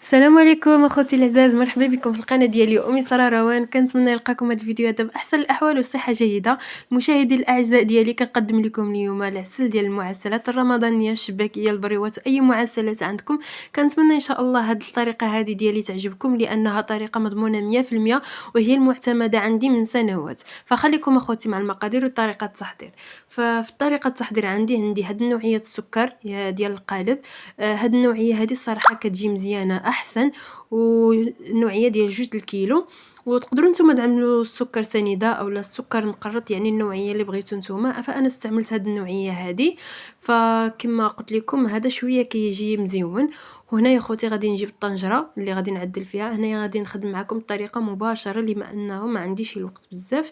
السلام عليكم اخوتي العزاز، مرحبا بكم في القناه ديالي امي ساره روان. كنتمنى نلقاكم هذا الفيديو هذا باحسن الاحوال والصحه جيده. المشاهدين الاعزاء ديالي، كنقدم لكم اليوم العسل ديال المعسلات الرمضانيه الشباكيه البريوات واي معسلات عندكم. كنتمنى ان شاء الله هذه الطريقه هذه ديالي تعجبكم، لانها طريقه مضمونه 100% وهي المعتمده عندي من سنوات. فخليكم اخوتي مع المقادير وطريقه التحضير. ففي طريقه التحضير عندي هاد نوعيه السكر ديال القالب. هاد النوعيه هذه الصراحه كتجي مزيانه احسن، والنوعيه ديال 2 الكيلو. وتقدروا نتوما تعملوا السكر سنيده اولا السكر مقرط، يعني النوعيه اللي بغيتو نتوما. فانا استعملت هاد النوعيه هذه، فكما قلت لكم هذا شويه كيجي مزيون. وهنا يا خوتي غادي نجيب الطنجره اللي غادي نعدل فيها. هنايا غادي نخدم معكم الطريقه مباشره لما انه ما عنديش الوقت بزاف.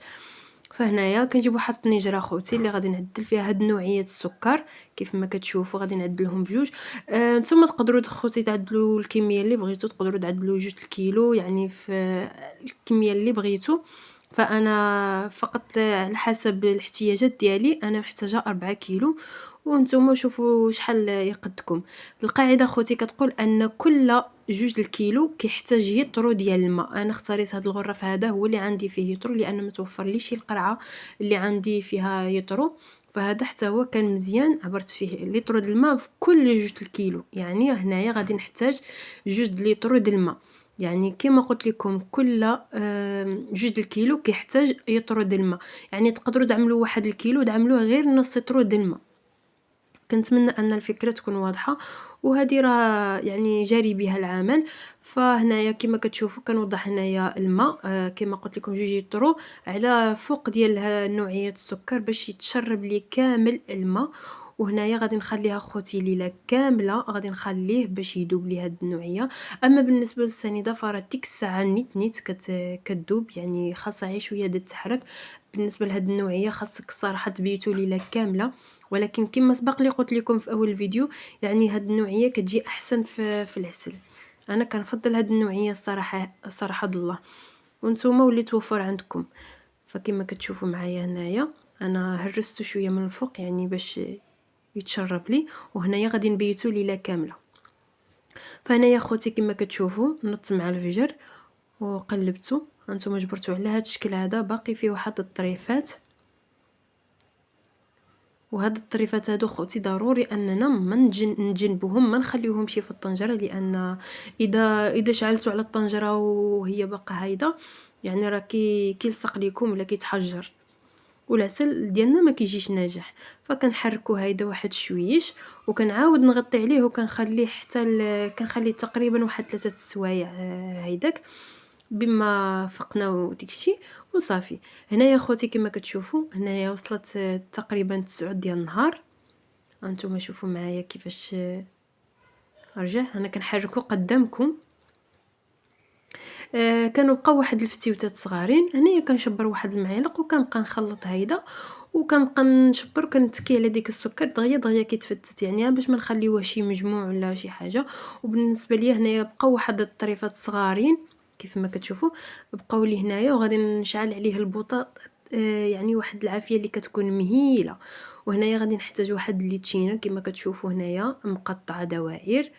فهنايا كنجيب واحد الطنجره خوتي اللي غادي نعدل فيها هاد نوعيه السكر. كيف ما كتشوفوا غادي نعدلهم بجوج. نتوما تقدروا خوتي تعدلوا الكميه اللي بغيتو، تقدروا تعدلوا 2 الكيلو يعني في الكميه اللي بغيتو. فانا فقط على حسب الاحتياجات ديالي، انا محتاجه 4 كيلو. وانتم شوفوا شحال يقدكم. القاعده خوتي كتقول ان كل 2 الكيلو كيحتاج يطرو ديال الماء. انا اختاريت هذا الغرف هذا هو اللي عندي فيه يطرو، لان ما توفر ليش القرعه اللي عندي فيها يطرو. فهذا حتى هو كان مزيان، عبرت فيه لتر د الماء في كل 2 الكيلو. يعني هنايا غادي نحتاج 2 لتر د الماء. يعني كما قلت لكم كل 2 الكيلو كيحتاج يطرو د الماء. يعني تقدروا تعملوا 1 الكيلو تعملوه غير نص لتر د الماء. كنتمنى ان الفكره تكون واضحه، وهذه راه يعني جاري بها العمل. فهنايا كما كتشوفوا كنوضح هنايا الماء، كما قلت لكم 2 يطرو على فوق ديال نوعيه السكر باش يتشرب لي كامل الماء. وهنايا غادي نخليها خوتي ليله كامله، غادي نخليه باش يذوب لي هاد النوعيه. اما بالنسبه للسنيده فراه ديك الساعه نيت كتذوب، يعني خاصها غير شويه تحرك. بالنسبه لهاد النوعيه خاصك الصراحه تبيتو ليله كامله. ولكن كما سبق لي قلت لكم في اول الفيديو، يعني هاد النوعيه كتجي احسن في العسل. انا كنفضل هاد النوعيه الصراحه الله. وانتوما واللي توفر عندكم. فكما كتشوفوا معايا هنايا انا هرستو شويه من الفوق يعني باش يتشرب لي. وهنايا غادي نبيتو ليله كامله. فهنايا خوتي كما كتشوفوا نط مع الفجر وقلبتو. هانتوما جبرتو على هاد الشكل هذا، باقي فيه واحد الطريفات. وهاد الطريفات هادو خوتي ضروري اننا ما نجنبوهم، ما نخليوهمش في الطنجره، لان اذا شعلتو على الطنجره وهي باقا هايده يعني راه كيلصق ليكم ولا كيتحجر، والعسل ديالنا ما كيجيش ناجح. فكنحركو هيدا واحد شويش وكنعاود نغطي عليه وكنخليه حتى كنخليه تقريبا واحد 3 سوايع هيداك بما فقنا وديكشي وصافي. هنايا خوتي كما كتشوفوا هنايا وصلت تقريبا 9 ديال النهار. هانتوما شوفوا معايا كيفاش رجع. انا كنحركو قدامكم. كانوا بقاو واحد الفتيوتات صغارين. هنايا كنشبر واحد المعالق وكنبقى نخلط هيدا وكنبقى نشبر كنتكي على ديك السكر دغيا دغيا كيتفتت، يعني باش ما نخليوه شي مجموع ولا شي حاجه. وبالنسبه ليا هنايا بقاو واحد الطريفات صغارين كيف ما كتشوفوا بقاو لي هنايا، وغادي نشعل عليه البوطه. يعني واحد العافيه اللي كتكون مهيله. وهنايا غادي نحتاج واحد الليتشينه كما كتشوفوا هنايا مقطعه دوائر.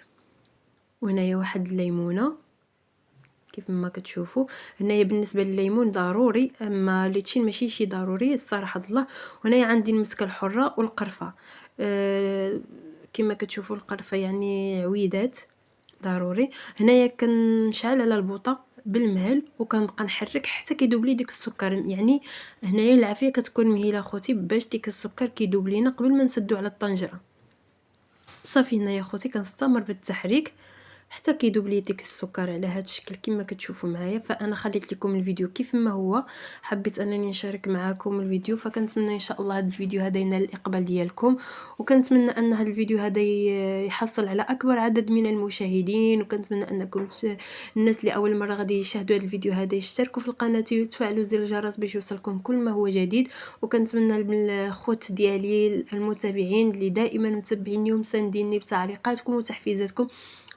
وهنايا واحد الليمونه كيف ما كتشوفوا. هنايا بالنسبه لليمون ضروري، اما ليتشين ماشي شي ضروري الصراحه الله. وهنايا عندي المسكه الحره والقرفه. كما كتشوفوا القرفه يعني عويدات ضروري. هنايا كنشعل على البوطه بالمهل وكنبقى نحرك حتى كيذوب لي ديك السكر. يعني هنايا العافيه كتكون مهيله خوتي باش ديك السكر كيذوب لينا قبل ما نسدو على الطنجره. صافي هنايا خوتي كنستمر بالتحريك حتى كيذوب لي ديك السكر على هذا الشكل كما كتشوفوا معايا. فانا خليت لكم الفيديو كيف ما هو، حبيت انني نشارك معكم الفيديو. فكنتمنى ان شاء الله هذا الفيديو هذا ينال الاقبال ديالكم، وكنتمنى ان هذا الفيديو هذا يحصل على اكبر عدد من المشاهدين. وكنتمنى انكم الناس اللي اول مره غادي يشاهدوا هذا الفيديو هذا يشتركوا في القناه وتفعلوا زر الجرس باش يوصلكم كل ما هو جديد. وكنتمنى من الخوت ديالي المتابعين اللي دائما متابعيني ومسانديني بتعليقاتكم وتحفيزاتكم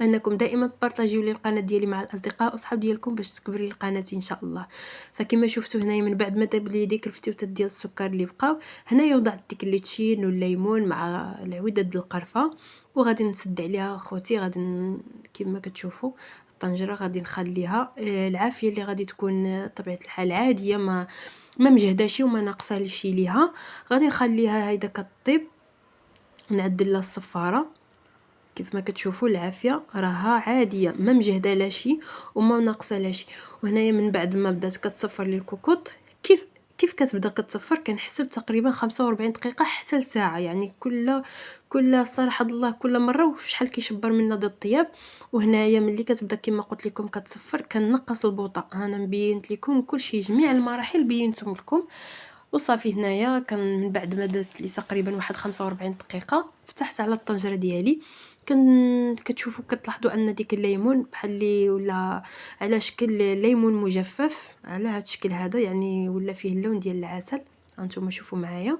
انكم دائما تبارطاجيو لي القناه ديالي مع الاصدقاء واصحاب ديالكم باش تكبر لي القناه ان شاء الله. فكما شفتوا هنايا من بعد ما داب لي ديك الفتوتات ديال السكر اللي بقاو هنايا وضعت ديك الليتشين والليمون مع العويده ديال القرفه وغادي نسد عليها اخوتي. غادي كما كتشوفوا الطنجره غادي نخليها العافيه اللي غادي تكون طبيعه الحال عاديه، ما مجهداشي وما ناقصاليش ليها. غادي نخليها هيدا كطيب، نعدل لها الصفاره كيف ما كتشوفوا. العافيه راها عاديه، ما مجهده لا شي وما ناقصه لا شي. وهنايا من بعد ما بدات كتصفر لي الكوكوط، كيف كتبدا كتصفر كنحسب تقريبا 45 دقيقه حتى لساعه، يعني كل صراحه الله كل مره وشحال كيشبر منا ديال الطياب. وهنايا ملي كتبدا كما قلت لكم كتصفر كنقص البوطه. انا مبينت لكم كلشي، جميع المراحل بينتم لكم. وصافي هنايا كان من بعد ما دازت لي تقريبا واحد 45 دقيقه فتحت على الطنجره ديالي. كتشوفوا كتلاحظوا ان ديك الليمون بحال اللي ولا على شكل ليمون مجفف على هذا الشكل هذا، يعني ولا فيه اللون ديال العسل. هانتوما شوفوا معايا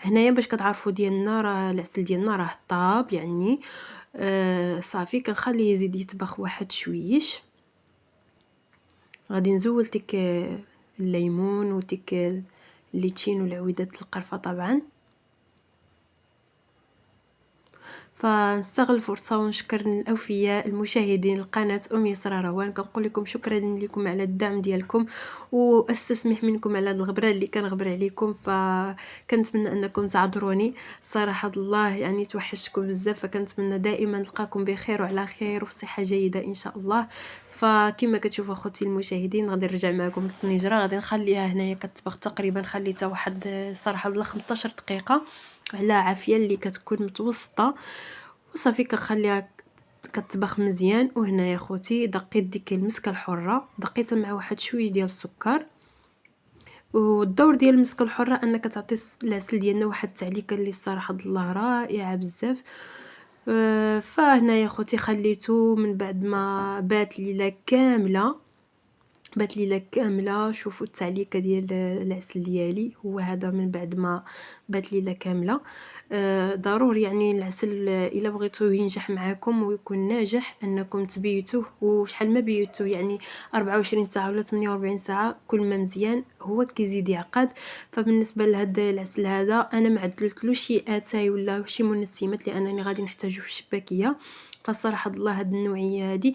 هنايا باش كتعرفوا ديالنا راه العسل ديالنا راه طاب يعني. صافي كنخليه يزيد يطبخ واحد شويش. غادي نزول ديك الليمون وديك الليتشين والعويدات القرفه طبعا. فنستغل الفرصه ونشكر الاوفياء المشاهدين القناه ام يسرى روان. كنقول لكم شكرا لكم على الدعم ديالكم، واستسمح منكم على الغبره اللي كنغبر عليكم. فكنتمنى انكم تعذروني صراحه الله، يعني توحشتكم بزاف. فكنتمنى دائما نلقاكم بخير وعلى خير وصحه جيده ان شاء الله. فكما كتشوفوا اخوتي المشاهدين غادي نرجع معكم للطنجره. غادي نخليها هنايا كتطبخ تقريبا، خليتها واحد صراحه الله 15 دقيقه على عافيه اللي كتكون متوسطه. وصافي كنخليها كتطبخ مزيان. وهنايا خوتي دقيت ديك المسكه الحره، دقيتها مع واحد شويه ديال السكر. والدور ديال المسكه الحره انك تعطي العسل ديالنا واحد التعليكه اللي الصراحه الله رائعه بزاف. فهنايا خوتي خليته من بعد ما بات ليله كامله، شوفوا التعليكه ديال العسل ديالي هو هذا. من بعد ما بات ليله كامله ضروري يعني العسل الا بغيتوه ينجح معاكم ويكون ناجح انكم تبيتوه. وشحال ما بيتوه يعني 24 ساعه ولا 48 ساعه كل ما مزيان هو كيزيد يعقد. فبالنسبه لهذا العسل هذا انا ما عدلتلوش شي اتاي ولا شي منسمات لانني غادي نحتاجو في الشباكيه. فالصراحه الله هاد النوعيه هذه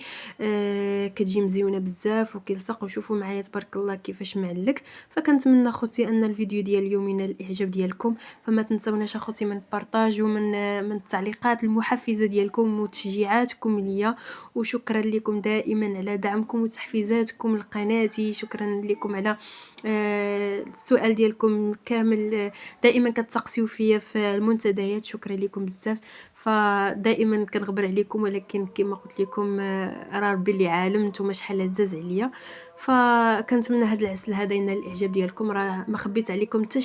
كتجي مزيونه بزاف وكيلصق. وشوفوا معايا تبارك الله كيفاش معلك. فكنتمنى اخوتي ان الفيديو ديال اليوم ينال الاعجاب ديالكم. فما تنسوناش اخوتي من البارطاج ومن التعليقات المحفزه ديالكم وتشجيعاتكم ليا. وشكرا لكم دائما على دعمكم وتحفيزاتكم لقناتي. شكرا لكم على السؤال ديالكم كامل دائما كتسقسيو فيا في المنتديات. شكرا لكم بزاف. فدائما كنغبر عليكم، ولكن كما قلت لكم راه ربي اللي عالم نتوما شحال عزاز عليا. فكنتمنى هذا العسل هذا ينال الاعجاب ديالكم. راه ما خبيت عليكم حتى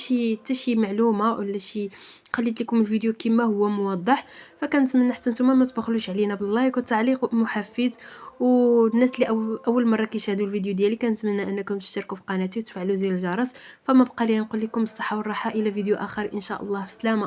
شي معلومه ولا شي، خليت لكم الفيديو كما هو موضح. فكنتمنى حتى نتوما ما تبخلوش علينا باللايك والتعليق محفز. والناس اللي اول مره كيشاهدوا الفيديو ديالي كنتمنى انكم تشتركوا في قناتي وتفعلوا زر الجرس. فما بقى لي نقول لكم الصحه والراحه الى فيديو اخر ان شاء الله. بسلامه.